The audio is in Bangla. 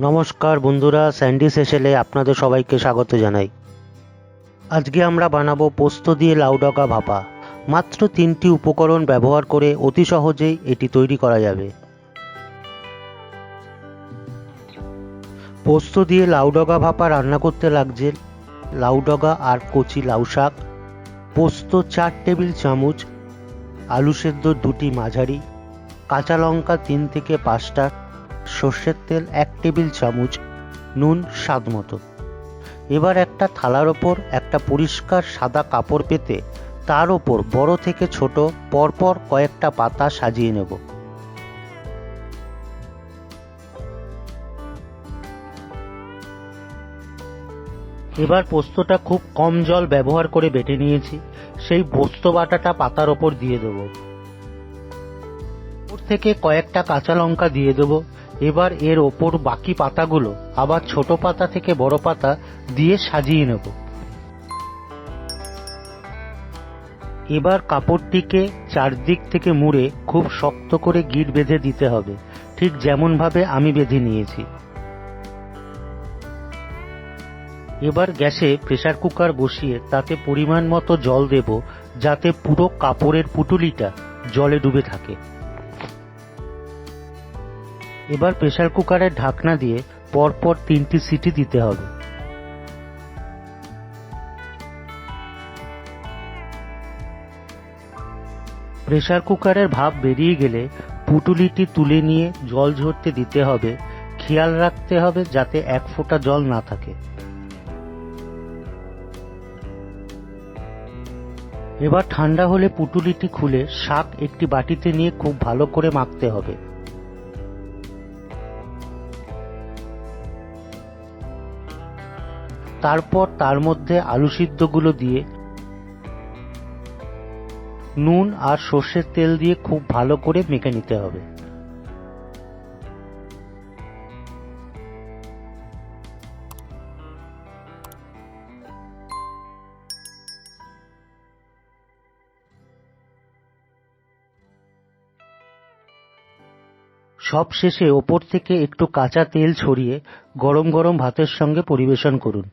নমস্কার বন্ধুরা, স্যান্ডি সেশেলে আপনাদের সবাইকে স্বাগত জানাই। আজকে আমরা বানাবো পোস্ত দিয়ে লাউডাকা ভাপা। মাত্র 3টি উপকরণ ব্যবহার করে অতি সহজেই এটি তৈরি করা যাবে। পোস্ত দিয়ে লাউডাকা ভাপা রান্না করতে লাগছে লাউডাকা আর কচি লাউ শাক, পোস্ত 4 টেবিল চামচ, আলু সেদ্ধ 2টি মাঝারি, কাঁচা লঙ্কা 3 থেকে 5টা, সর্ষের তেল 1 টেবিল চামচ, নুন স্বাদ মতো। এবার একটা থালার ওপর একটা পরিষ্কার সাদা কাপড় পেতে তার ওপর বড় থেকে ছোট পরপর কয়েকটা পাতা সাজিয়ে নেব। এবার পোস্তটা খুব কম জল ব্যবহার করে বেটে নিয়েছি, সেই পোস্ত বাটাটা পাতার ওপর দিয়ে দেব। ওপর থেকে কয়েকটা কাঁচা লঙ্কা দিয়ে দেব। এবার এর ওপর বাকি পাতাগুলো আবার ছোট পাতা থেকে বড় পাতা দিয়ে সাজিয়ে নেব। এবার কাপড়টিকে চারদিক থেকে মুড়ে খুব শক্ত করে গিঁট বেঁধে দিতে হবে, ঠিক যেমন ভাবে আমি বেঁধে নিয়েছি। এবার গ্যাসে প্রেসার কুকার বসিয়ে তাতে পরিমাণ মতো জল দেব, যাতে পুরো কাপড়ের পুঁটুলিটা জলে ডুবে থাকে। এবার প্রেসার কুকারের ঢাকনা দিয়ে পরপর 3টি সিটি দিতে হবে। প্রেসার কুকারের ভাপ বেরিয়ে গেলে পুঁটুলিটি তুলে নিয়ে জল ঝরতে দিতে হবে। খেয়াল রাখতে হবে যাতে 1 ফোঁটা জল না থাকে। এবার ঠান্ডা হলে পুঁটুলিটি খুলে শাক একটি বাটিতে নিয়ে খুব ভালো করে মাখতে হবে। তারপর তার মধ্যে আলু সিদ্ধগুলো দিয়ে নুন আর সর্ষের তেল দিয়ে খুব ভালো করে মেখে নিতে হবে। সব শেষে ওপর থেকে একটু কাঁচা তেল ছড়িয়ে গরম গরম ভাতের সঙ্গে পরিবেশন করুন।